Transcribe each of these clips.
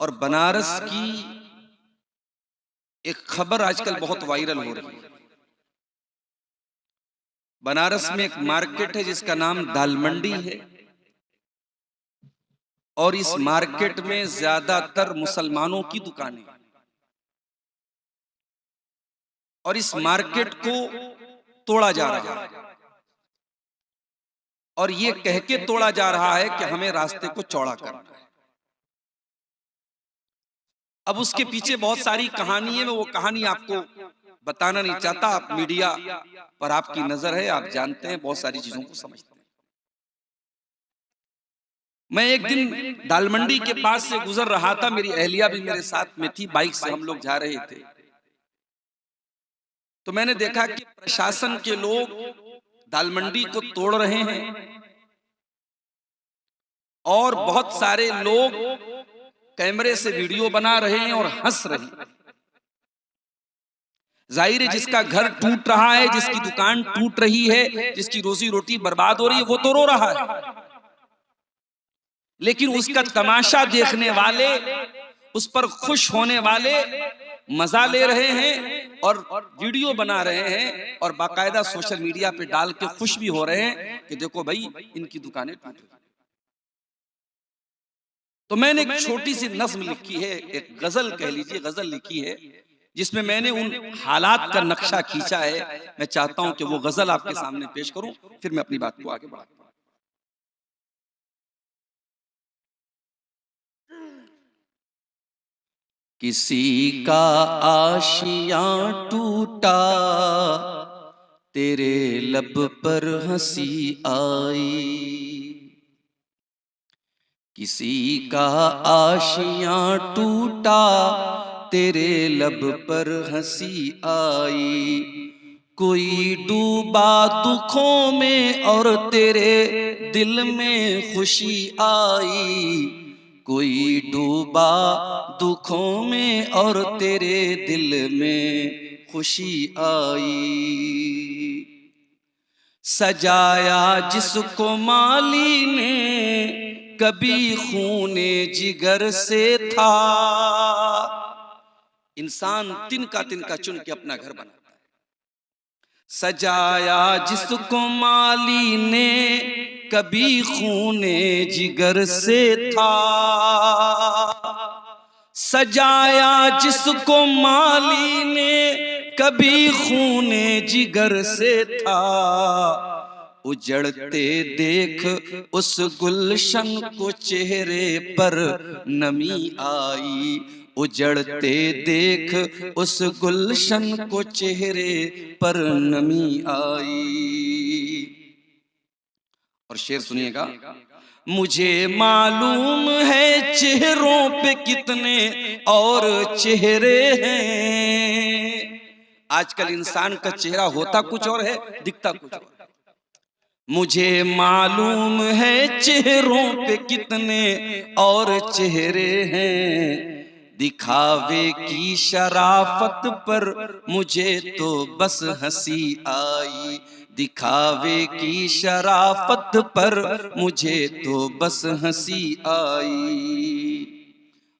और बनारस की एक खबर आजकल बहुत वायरल हो रही है। बनारस में एक मार्केट है जिसका नाम दाल मंडी है और इस मार्केट में ज्यादातर मुसलमानों की दुकानें और इस मार्केट को तोड़ा जा रहा है और ये कह के तोड़ा जा रहा है कि हमें रास्ते को चौड़ा करना है। अब उसके पीछे बहुत सारी कहानी है, मैं वो कहानी आपको बताना नहीं चाहता। आप मीडिया पर आपकी नजर है, आप जानते हैं, बहुत सारी चीजों को समझते हैं। मैं एक दिन दाल मंडी के पास से गुजर रहा था, मेरी अहलिया भी मेरे साथ में थी, बाइक से हम लोग जा रहे थे। तो मैंने देखा कि प्रशासन के लोग दाल मंडी को तोड़ रहे हैं और बहुत सारे लोग कैमरे से वीडियो बना रहे हैं और हंस रहे हैं। जाहिर है जिसका घर टूट रहा है, जिसकी दुकान टूट रही है, जिसकी रोजी रोटी बर्बाद हो रही है, वो तो रो रहा है, लेकिन उसका तमाशा देखने वाले, उस पर खुश होने वाले मजा ले रहे हैं और वीडियो बना रहे हैं और बाकायदा सोशल मीडिया पे डाल के खुश भी हो रहे हैं कि देखो भाई इनकी दुकानें टूट रही। तो मैंने एक छोटी सी नज्म लिखी है, एक गजल कह लीजिए, गजल लिखी है जिसमें मैंने उन हालात का नक्शा खींचा है। मैं चाहता हूं कि वो गजल आपके सामने पेश करूं, फिर मैं अपनी बात को आगे बढ़ाता हूं। किसी का आशियां टूटा, तेरे लब पर हंसी आई। किसी का आशियां टूटा, तेरे लब पर हंसी आई। कोई डूबा दुखों में और तेरे दिल में खुशी आई। कोई डूबा दुखों में और तेरे दिल में खुशी आई। सजाया जिसको माली ने कभी खूने जिगर से था। इंसान तिनका तिनका चुन के अपना घर बनाता है। सजाया जिसको माली ने कभी खूने जिगर से था। सजाया जिसको माली ने कभी खूने जिगर से था। उजड़ते देख उस गुलशन को चेहरे पर नमी आई। उजड़ते देख उस गुलशन को चेहरे पर नमी आई। और शेर सुनिएगा। मुझे मालूम है चेहरों पे कितने और चेहरे हैं। आजकल इंसान का चेहरा होता कुछ और है, दिखता कुछ और। मुझे मालूम है चेहरों पे कितने और चेहरे हैं। दिखावे की शराफत पर मुझे तो बस हंसी आई। दिखावे की शराफत पर मुझे तो बस हंसी आई।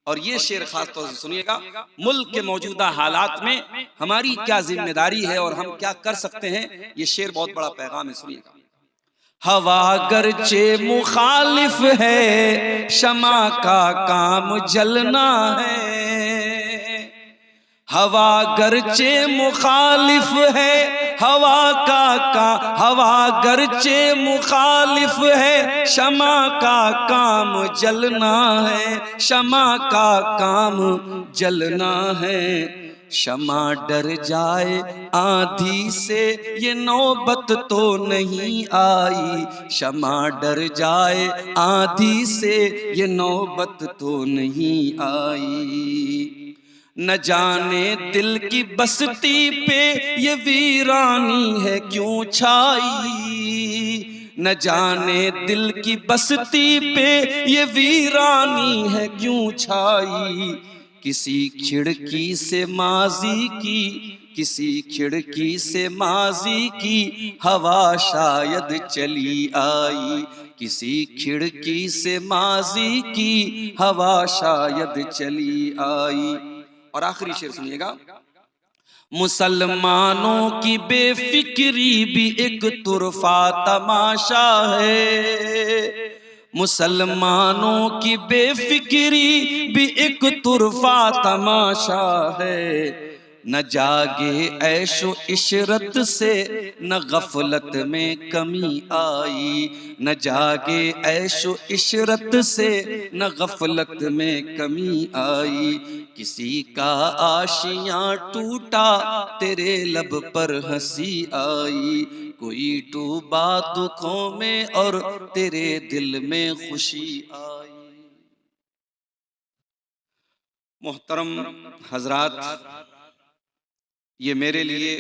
और ये शेर खास तौर से सुनिएगा। मुल्क के मौजूदा हालात में हमारी क्या जिम्मेदारी है और हम क्या कर सकते हैं, ये शेर बहुत बड़ा पैगाम है, सुनिएगा। हवा गरचे मुखालिफ है, शमा का काम जलना है। हवा गरचे मुखालिफ है, हवा गरचे मुखालिफ है, शमा का काम जलना है। शमा का काम जलना है। शमा डर जाए आंधी से ये नौबत तो नहीं आई। शमा डर जाए आंधी से ये नौबत तो नहीं आई। न जाने दिल की बस्ती पे ये वीरानी है क्यों छाई। न जाने दिल की बस्ती पे ये वीरानी है क्यों छाई। किसी खिड़की से माजी की, किसी खिड़की से माजी की हवा शायद चली आई। किसी खिड़की से माजी की हवा शायद चली आई। और आखिरी शेर सुनिएगा, मुसलमानों की बेफिक्री भी एक तुरफा तमाशा है, मुसलमानों की बेफिक्री भी एक तुरफा तमाशा है। न जागे ऐशो इशरत से न गफलत में कमी आई, न जागे ऐशो इशरत से न गफलत में कमी आई। किसी का आशियां टूटा तेरे लब पर हंसी आई, कोई डूबा दुखों में और तेरे दिल में खुशी आई। मोहतरम हजरात, ये मेरे लिए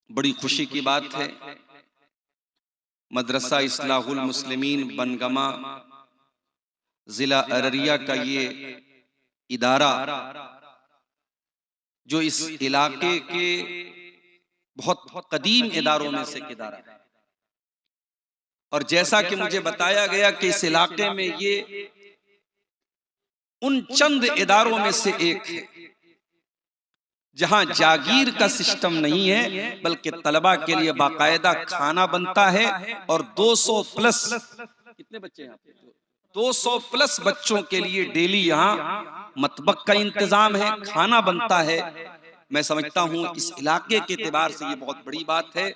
बड़ी खुशी की बात है। मदरसा इस्लाहुल मुस्लिमीन बनगमा जिला अररिया का ये इदारा, जो इस इलाके के बहुत कदीम इदारों में से इदारा है, और जैसा कि मुझे बताया गया कि इस इलाके में ये उन चंद इदारों में से एक है जहां जागीर का सिस्टम नहीं है, बल्कि तलबा के लिए बाकायदा खाना बनता है। और 200 प्लस, कितने बच्चे हैं? 200 प्लस बच्चों के लिए डेली यहाँ मतबक का इंतजाम है, खाना बनता है। मैं समझता हूँ इस इलाके के एतबार से ये बहुत बड़ी बात है।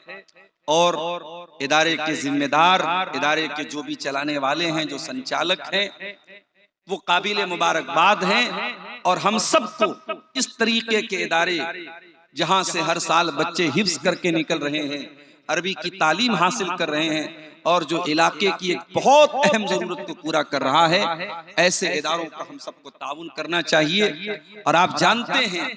और इदारे के जिम्मेदार, इदारे के जो भी चलाने वाले हैं, जो संचालक हैं, वो काबिल मुबारकबाद हैं। और हम सबको इस तरीके के इदारे जहां से हर साल बच्चे हिफ्ज करके निकल रहे हैं, अरबी की तालीम हासिल कर रहे हैं, और जो इलाके की एक बहुत अहम जरूरत को पूरा कर रहा है, ऐसे इदारों का हम सबको ताउन करना चाहिए। और आप जानते हैं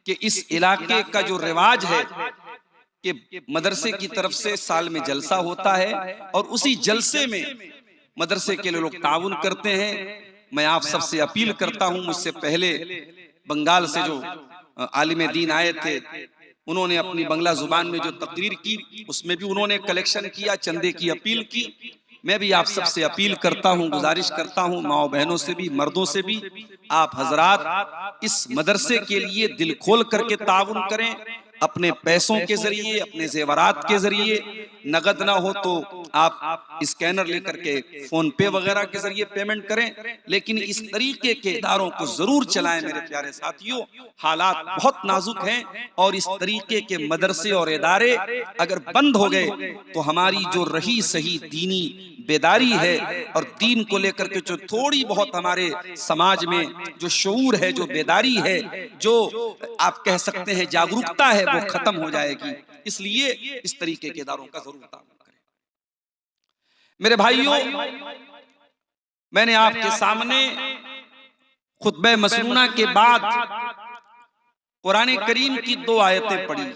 कि इस इलाके का जो रिवाज है कि मदरसे की तरफ से साल में जलसा होता है, और उसी जलसे में मदरसे के लोग ताउन करते हैं। मैं आप सबसे अपील करता हूं, मुझसे पहले बंगाल से जो आलिम दीन आए थे, उन्होंने अपनी बंगला जुबान में जो तकरीर की, उसमें भी उन्होंने कलेक्शन किया, चंदे की अपील की। मैं भी आप सबसे अपील करता हूं, गुजारिश करता हूं, माओ बहनों से भी, मर्दों से भी, आप हजरात इस मदरसे के लिए दिल खोल करके ताउन करें। अपने पैसों के जरिए, अपने जेवरात के जरिए, नगद ना हो तो आप स्कैनर लेकर के फोन पे वगैरह के जरिए पेमेंट करें, लेकिन इस तरीके के इदारों को जरूर चलाएं मेरे प्यारे साथियों। हालात बहुत नाजुक हैं, और इस तरीके के मदरसे और इदारे अगर बंद हो गए तो हमारी जो रही सही दीनी बेदारी है, और दीन को लेकर के जो थोड़ी बहुत हमारे समाज में जो शऊर है, जो बेदारी है, जो आप कह सकते हैं जागरूकता है, वो खत्म हो जाएगी। इसलिए इस तरीके के इदारों का जरूर ताउन करें। मेरे भाइयों, मैंने आपके सामने खुतबे मसनूना के बाद कुरान करीम की 2 आयतें पढ़ी।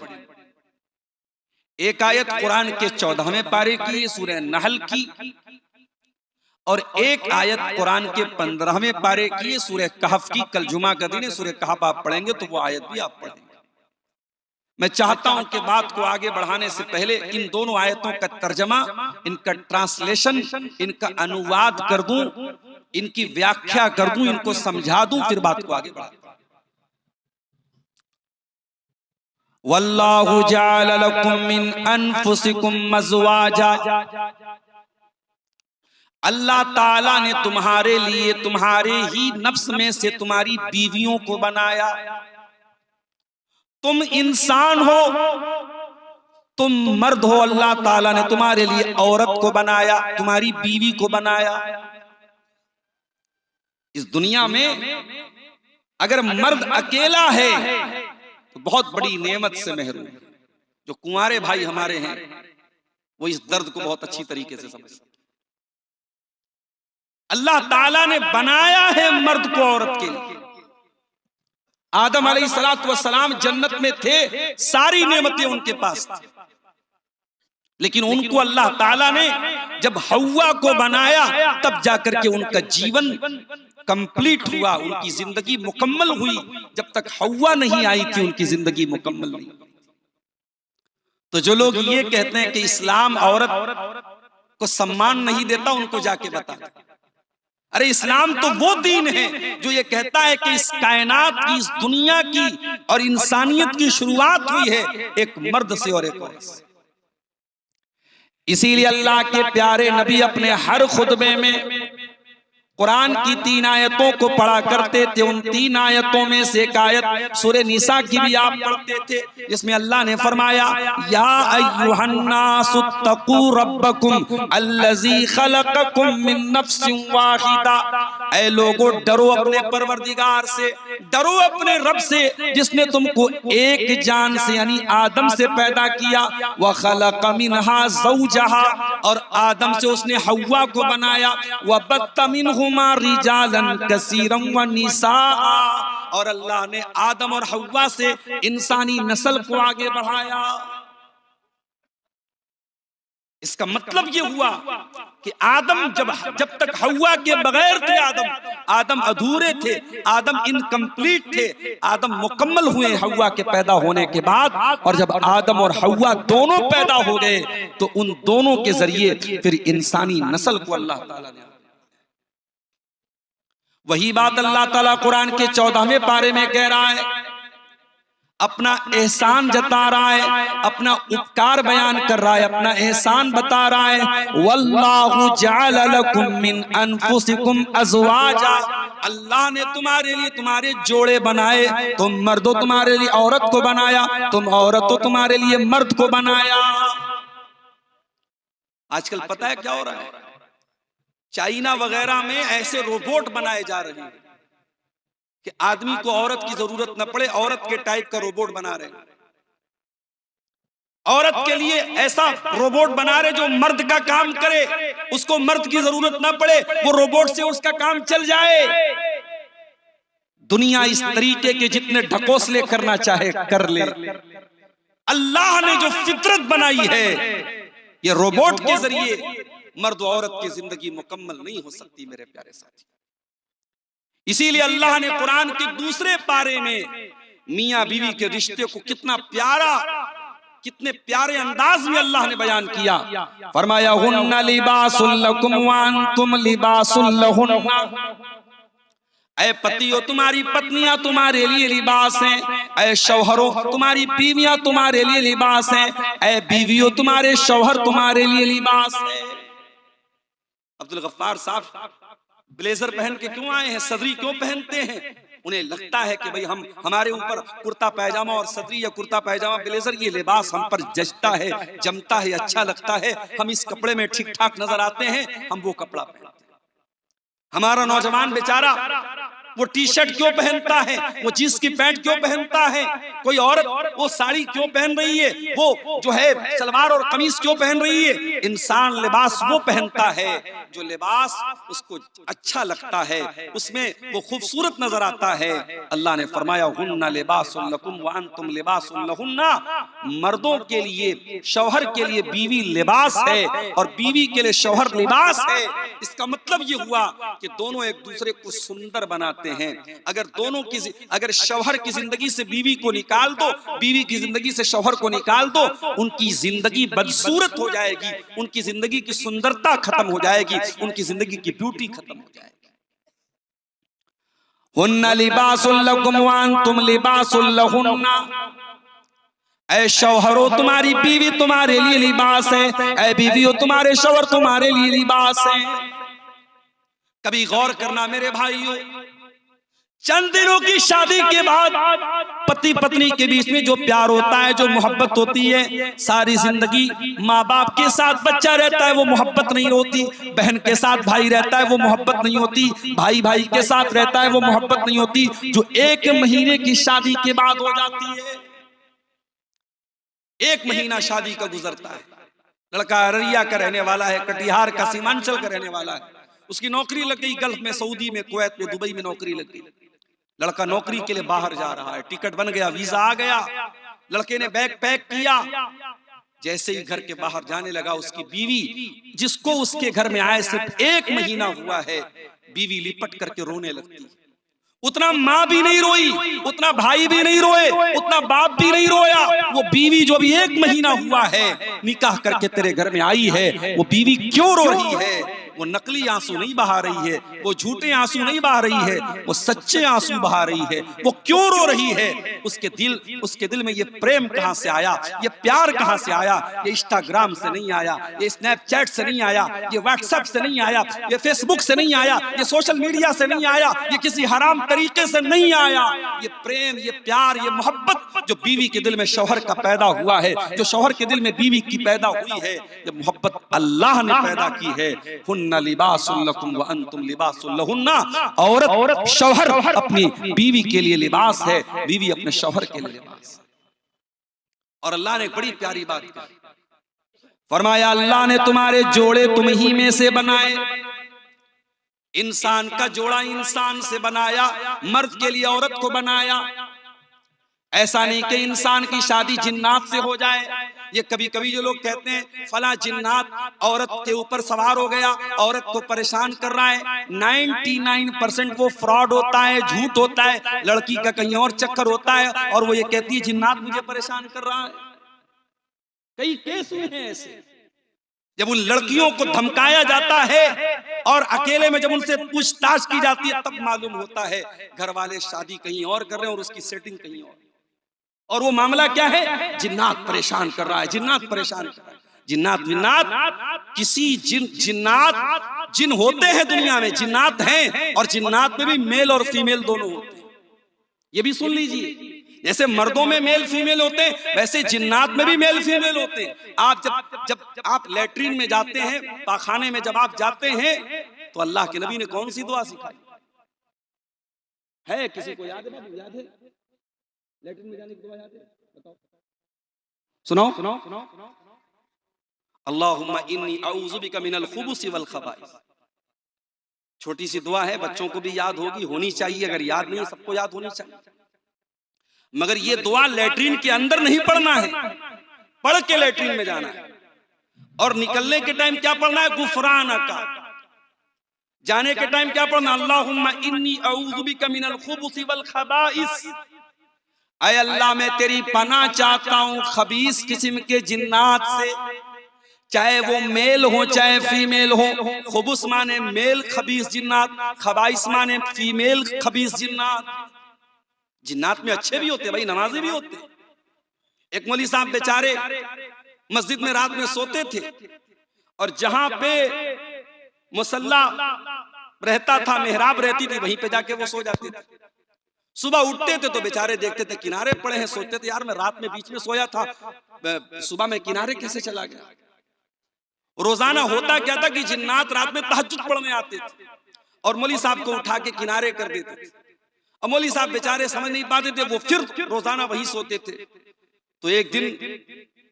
एक आयत कुरान के 14वें पारे की, सूरह नहल की, और एक आयत कुरान के 15वें पारे की, सूरह कहफ की। कल जुमा का दिन है, सूरह कहफ आप पढ़ेंगे तो वो आयत भी आप पढ़ेंगे। मैं चाहता हूं कि बात को आगे बढ़ाने से पहले इन दोनों आयतों का तर्जमा, इनका ट्रांसलेशन, इनका अनुवाद कर दूं, इनकी व्याख्या कर दूं, इनको समझा दूं, फिर बात को आगे बढ़ाऊं। वल्लाहु जअल लकुम मिन अनफुसिकुम अज़वाजा, अल्लाह ताला ने तुम्हारे लिए तुम्हारे ही नफ्स में से तुम्हारी बीवियों को बनाया। तुम इंसान हो, तुम मर्द हो, अल्लाह ताला ने तुम्हारे लिए औरत को बनाया, तुम्हारी बीवी को बनाया। इस दुनिया में अगर मर्द अकेला है तो बहुत बड़ी नेमत से महरूम है। जो कुंवारे भाई हमारे हैं वो इस दर्द को बहुत अच्छी तरीके से समझते हैं। अल्लाह ताला ने बनाया है मर्द को औरत के लिए। आदम अलैहिस्सलातु वस्सलाम जन्नत में थे, सारी नेमतें उनके पास थी, लेकिन उनको अल्लाह ताला ने जब हव्वा को बनाया तब जाकर के उनका जीवन कंप्लीट हुआ, उनकी जिंदगी मुकम्मल हुई। जब तक हव्वा नहीं आई थी उनकी जिंदगी मुकम्मल नहीं। तो जो लोग ये कहते हैं कि इस्लाम औरत को सम्मान नहीं देता उनको जाके बता दो। अरे इस्लाम तो वो दीन है जो ये कहता है कि इस कायनात की, इस दुनिया की और इंसानियत की शुरुआत हुई है एक मर्द से और एक औरत से। इसीलिए अल्लाह के प्यारे नबी अपने हर खुतबे में कुरान की 3 आयतों को पढ़ा करते थे। उन 3 आयतों में से एक आयत सूरह निसा की भी आप पढ़ते थे, जिसमें अल्लाह ने फरमाया या अय्युहन्नासुत्तकू रब्बकुम अल्लज़ी खलक़कुम मिन नफ्सिन वाहिदा। ऐ लोगों, डरो अपने परवरदिगार से, डरो अपने रब से जिसने तुमको एक जान से यानी आदम से पैदा किया। व खलक़ मिनहा ज़ौजहा, और आदम से उसने हव्वा को बनाया। व बत्त मिनहुमा रिजालन कसीरन व निसाआ, और अल्लाह ने आदम और हव्वा से इंसानी नस्ल को आगे बढ़ाया। इसका मतलब ये हुआ कि आदम जब तक हव्वा के बगैर थे, आदम अधूरे थे, आदम इनकम्प्लीट थे। आदम मुकम्मल हुए हव्वा के पैदा होने के बाद, और जब आदम और हव्वा दोनों पैदा हो गए तो उन दोनों के जरिए फिर इंसानी नस्ल को अल्लाह ताला ने, वही बात अल्लाह ताला कुरान के 14वें पारे में कह रहा है, अपना एहसान जता रहा है, अपना उपकार बयान कर रहा है, अपना एहसान बता रहा है। वल्लाहु जअल लकुम मिन अनफुसिकुम अज़वाजा, अल्लाह ने तुम्हारे लिए तुम्हारे जोड़े बनाए। तुम मर्दों तुम्हारे लिए औरत को बनाया, तुम औरतों तुम्हारे लिए मर्द को बनाया। आजकल पता है क्या हो रहा है? चाइना वगैरह में ऐसे रोबोट बनाए जा रहे हैं कि आदमी को औरत की जरूरत न पड़े, औरत के टाइप का रोबोट बना रहे हैं। औरत के लिए ऐसा रोबोट बना रहे जो मर्द का काम करे, उसको मर्द की जरूरत ना पड़े, वो रोबोट से उसका काम चल जाए। दुनिया इस तरीके के जितने ढकोसले करना चाहे कर ले। अल्लाह ने जो फितरत बनाई है, ये रोबोट के जरिए मर्द औरत की जिंदगी मुकम्मल नहीं हो सकती मेरे प्यारे साथी। इसीलिए अल्लाह ने कुरान के दूसरे पारे में मियां बीवी के रिश्ते को कितने प्यारे अंदाज में अल्लाह ने बयान किया। फरमाया हुन्ना लिबासुल लकुम व अंतुम लिबासुल लहुन्ना। ऐ पतियों, तुम्हारी पत्नियां तुम्हारे लिए लिबास हैं। ऐ शौहरों, तुम्हारी बीवियां तुम्हारे लिए लिबास हैं। ऐ बीवियों, तुम्हारे शौहर तुम्हारे लिए लिबास है। अब्दुल गफ्फार साहब ब्लेजर पहन के क्यों आए हैं? सदरी क्यों पहनते हैं? उन्हें लगता है कि भाई हमारे ऊपर कुर्ता पैजामा और सदरी या कुर्ता पैजामा ब्लेजर ये लिबास हम पर जचता है, जमता है, अच्छा लगता है, हम इस कपड़े में ठीक ठाक नजर आते हैं, हम वो कपड़ा पहनते हैं। हमारा नौजवान बेचारा वो टी शर्ट क्यों पहनता है, वो जींस की पैंट क्यों पहनता है, कोई औरत वो साड़ी क्यों पहन रही है, वो जो है सलवार और कमीज क्यों पहन रही है? इंसान लिबास वो पहनता है जो लिबास उसको अच्छा लगता है, उसमें वो खूबसूरत नजर आता है। अल्लाह ने फरमाया हुन्ना लिबासुल लकुम व अंतुम लिबासुल लहुन्ना। मर्दों के लिए, शौहर के लिए बीवी लिबास है और बीवी के लिए शौहर लिबास है। इसका मतलब ये हुआ कि दोनों एक दूसरे को सुंदर बनाते हैं। अगर शौहर की जिंदगी से बीवी को निकाल दो, बीवी की जिंदगी से शौहर को निकाल दो, उनकी जिंदगी बदसूरत हो जाएगी, उनकी जिंदगी की सुंदरता खत्म हो जाएगी, उनकी जिंदगी की ब्यूटी खत्म हो जाएगी। हुन्ना लिबासुल लकुम व अंतुम लिबासुल लहुन्ना। ऐ शौहरों, तुम्हारी बीवी तुम्हारे लिए लिबास है। ऐ बीवियों, तुम्हारे शौहर तुम्हारे लिए लिबास है। कभी गौर करना मेरे भाइयों, चंद दिनों की शादी के बाद पति पत्नी के बीच में जो प्यार होता है, जो मोहब्बत होती है, सारी जिंदगी माँ बाप के साथ बच्चा रहता है वो मोहब्बत नहीं होती, बहन के साथ भाई रहता है वो मोहब्बत नहीं होती, भाई भाई के साथ रहता है वो मोहब्बत नहीं होती, जो 1 महीने की शादी के बाद हो जाती है। 1 महीना शादी का गुजरता है, लड़का अररिया का रहने वाला है, कटिहार का, सीमांचल का रहने वाला है, उसकी नौकरी लग गई गल्फ में, सऊदी में, कुवैत में, दुबई में नौकरी लग गई। लड़का नौकरी के लिए बाहर जा रहा है, टिकट बन गया, वीजा आ गया, लड़के ने बैग पैक किया। जैसे ही घर के बाहर जाने लगा, उसकी बीवी, जिसको उसके घर में आए सिर्फ 1 महीना हुआ है, बीवी लिपट करके रोने लगती, उतना माँ भी नहीं रोई, उतना भाई भी नहीं रोए, उतना बाप भी नहीं रोया। वो बीवी जो भी 1 महीना हुआ है निकाह करके तेरे घर में आई है, वो बीवी क्यों रो रही है? वो नकली आंसू नहीं बहा रही है, वो झूठे आंसू नहीं बहा रही है, वो सच्चे आंसू बहा रही है। वो क्यों रो रही है? उसके दिल में ये प्रेम कहां से आया, ये प्यार कहां से आया? ये इंस्टाग्राम से नहीं आया, ये स्नैपचैट से नहीं आया, ये व्हाट्सएप से नहीं आया, ये फेसबुक से नहीं आया, ये सोशल मीडिया से नहीं आया, ये किसी हराम तरीके से नहीं आया। ये प्रेम, ये प्यार, ये मोहब्बत जो बीवी के दिल में शौहर का पैदा हुआ है, जो शौहर के दिल में बीवी की पैदा हुई है, ये मोहब्बत अल्लाह ने पैदा की है। हुन्ना लिबासुल लकुम व अंतुम लिबासुल लहुन्ना। औरत, शौहर अपनी बीवी के लिए लिबास है, बीवी अपने शौहर के लिए लिबास है। और अल्लाह ने बड़ी प्यारी बात कही, फरमाया अल्लाह ने तुम्हारे जोड़े तुम ही में से बनाए। इंसान का जोड़ा इंसान से बनाया, मर्द के लिए औरत को बनाया। ऐसा नहीं कि इंसान की शादी जिन्नात से हो जाए। ये कभी कभी जो लोग कहते हैं फला जिन्नात औरत के ऊपर सवार हो गया, औरत को परेशान कर रहा है, 99% वो फ्रॉड होता है, झूठ होता है, लड़की का कहीं और चक्कर होता है और वो ये कहती है जिन्नात मुझे परेशान कर रहा है। कई केस हुए हैं ऐसे, जब उन लड़कियों को धमकाया जाता है और अकेले में जब उनसे पूछताछ की जाती है तब मालूम होता है घर वाले शादी कहीं और कर रहे हैं और उसकी सेटिंग कहीं और वो मामला क्या है? जिन्नात परेशान कर रहा है, जिन्नात परेशान कर रहा है। जिन्नात विन्नात किसी जिन्नात जिन होते हैं दुनिया में, जिन्नात हैं और जिन्नात में भी मेल और फीमेल दोनों होते हैं। ये भी सुन लीजिए, जैसे मर्दों में मेल फीमेल होते हैं वैसे जिन्नात में भी मेल फीमेल होते हैं। आप जब आप लैट्रिन में जाते हैं, पाखाने में जब आप जाते हैं तो अल्लाह के नबी ने कौन सी दुआ सिखाई है? किसी को याद है? याद है लैट्रिन में जाने की दुआ याद है? बताओ, सुनाओ। अल्लाहुम्मा इन्नी अऊज़ु बिका मिनल खुबुसि वल खबाइस। छोटी सी दुआ है, बच्चों को भी याद होगी, होनी चाहिए। अगर याद नहीं है सबको याद होनी चाहिए, मगर ये दुआ लैट्रिन के अंदर नहीं पढ़ना है, पढ़ के लैट्रिन में जाना है। और निकलने के टाइम क्या पढ़ना है? गुफरानका। जाने के टाइम क्या पढ़ना? अल्लाहुम्मा इन्नी अऊज़ु बिका मिनल खुबुसि वल खबाइस। ऐ अल्लाह मैं तेरी पनाह चाहता हूं खबीस किस्म के जिन्नात से, चाहे वो मेल हो चाहे फीमेल हो। खुबुस माने मेल खबीस जिन्नात, खबाइस माने फीमेल खबीस जिन्नात। जिन्नात में अच्छे भी होते भाई, नमाजी भी होते। एक मौलवी साहब बेचारे मस्जिद में रात में सोते थे और जहां पे मुसल्ला रहता था, मेहराब रहती थी, वहीं पे जाके वो सो जाते थे। सुबह उठते थे तो बेचारे देखते थे किनारे पड़े हैं, सोचते थे यार मैं रात में बीच में सोया था, सुबह में किनारे कैसे चला गया। रोजाना होता क्या था कि जिन्नात रात में तहज्जुद पढ़ने आते थे और मौलवी साहब को उठा के किनारे कर देते थे। अब मौलवी साहब बेचारे समझ नहीं पाते थे, वो फिर रोजाना वही सोते थे। तो एक दिन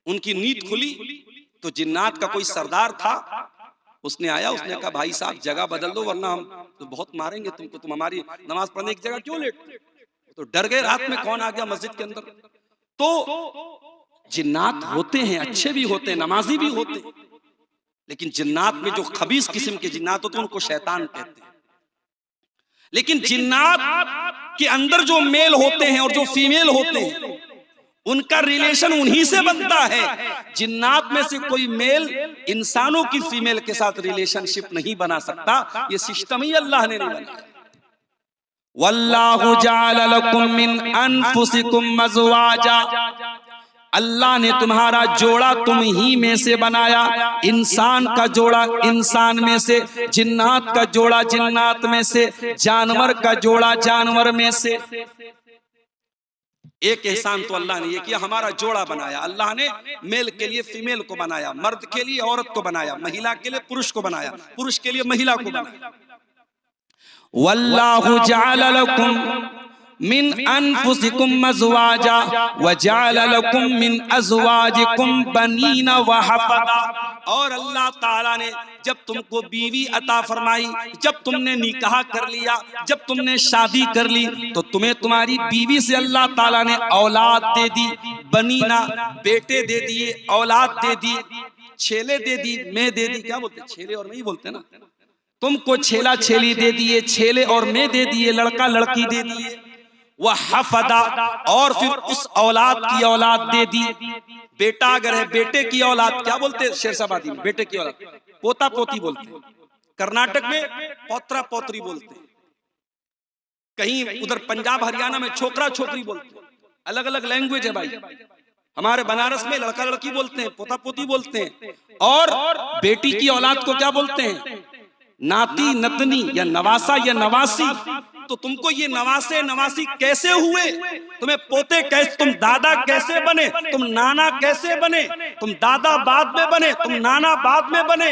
उनकी नींद खुली तो जिन्नात का कोई सरदार था, उसने आया, उसने कहा भाई साहब जगह बदल दो वरना हम तो बहुत मारेंगे तुमको, तुम हमारी नमाज पढ़ने की जगह क्यों लेट। तो डर गए, रात में कौन आ गया मस्जिद के अंदर। तो जिन्नात होते हैं, अच्छे भी होते हैं, नमाजी भी होते हैं, लेकिन जिन्नात में जो खबीस किस्म के जिन्नात होते हैं उनको शैतान कहते हैं। लेकिन जिन्नात के अंदर जो मेल होते हैं और जो फीमेल होते हैं उनका रिलेशन उन्हीं से बनता है। जिन्नात में से कोई मेल इंसानों की फीमेल के साथ रिलेशनशिप नहीं बना सकता, ये सिस्टम ही अल्लाह ने नहीं बनाया। वल्लाहु जअल लकुम मिन अनफुसिकुम अज़वाजा। अल्लाह ने तुम्हारा जोड़ा तुम ही में से बनाया, इंसान का जोड़ा इंसान में से, जिन्नात का जोड़ा जिन्नात में से, जानवर का जोड़ा जानवर में से। एक एहसान तो अल्लाह ने ये किया, हमारा जोड़ा बनाया। अल्लाह ने मेल के लिए फीमेल को बनाया, मर्द के लिए औरत को बनाया, महिला के लिए पुरुष को बनाया, पुरुष के लिए महिला को बनाया। वल्लाहु जअल लकुम मिन अनफुसिकुम अज़वाजा व जअल लकुम मिन अज़वाजिकुम बनीना व हफ़दा। और अल्लाह ताला ने जब तुमको बीवी अता फरमाई, जब तुमने निकाह कर लिया, जब तुमने शादी कर ली, तो तुम्हें तुम्हारी बीवी से अल्लाह ताला ने औलाद दे दी, बनीना बेटे दे दिए, औलाद दे दी, छेले दे दी, मैं दे दी। क्या बोलते छेले और नहीं बोलते ना, तुमको छेला छेली दे दिए, छेले और में दे दिए, लड़का लड़की दे दिए। वह हफदा, और फिर उस औलाद की औलाद दे दी। बेटा अगर है, बेटे की औलाद क्या बोलते हैं शेरशाबादी में? बेटे की औलाद पोता पोती बोलते हैं। कर्नाटक में पौत्रा पौत्री बोलते हैं। कहीं उधर पंजाब हरियाणा में छोकरा छोकरी बोलते हैं। अलग अलग लैंग्वेज है भाई। हमारे बनारस में लड़का लड़की बोलते हैं, पोता पोती बोलते हैं। और बेटी की औलाद को क्या बोलते हैं? नाती नतनी या नवासा या नवासी। तो तुमको ये नवासे नवासी कैसे हुए? तुम्हें पोते कैसे, तुम दादा कैसे बने, तुम नाना कैसे बने, तुम दादा बाद में बने, तुम नाना बाद में बने।